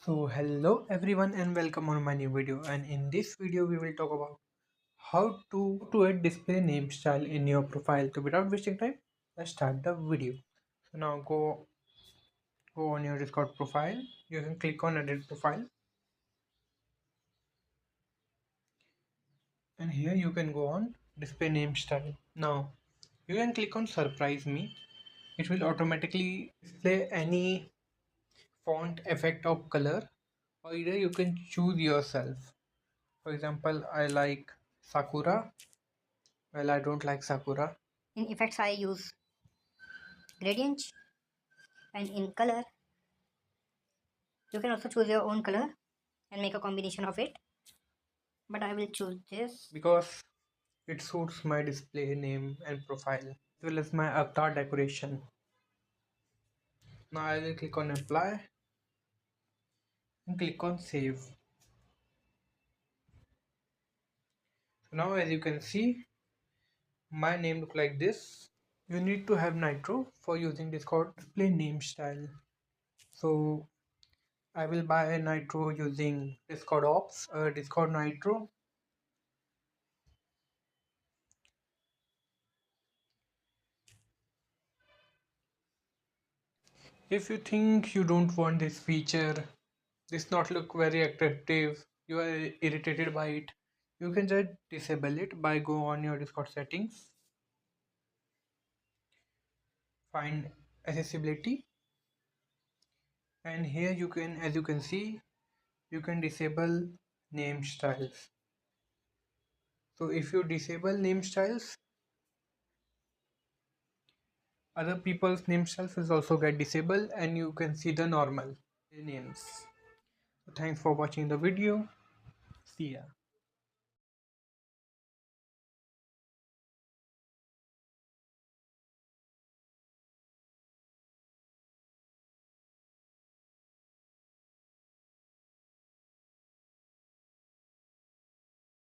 So hello everyone and welcome on my new video, and in this video we will talk about how to add display name style in your profile. So without wasting time, let's start the video. So now go on your Discord profile. You can click on edit profile, and here you can go on display name style. Now you can click on surprise me. It will automatically display any font, effect or color, or either you can choose yourself. For example, I like Sakura. Well, I don't like Sakura. In effects, I use gradient, and in color, you can also choose your own color and make a combination of it. But I will choose this. Because it suits my display name and profile as well as my avatar decoration. Now I will click on apply and click on save. So now as you can see, my name look like this. You need to have Nitro for using Discord display name style. So I will buy Nitro using Discord Ops, Discord Nitro. If you think you don't want this feature, this not look very attractive, you are irritated by it, you can just disable it by go on your Discord settings, find accessibility, and here you can, as you can see, you can disable name styles. So if you disable name styles, other people's name styles will also get disabled and you can see the normal names. So thanks for watching the video. See ya.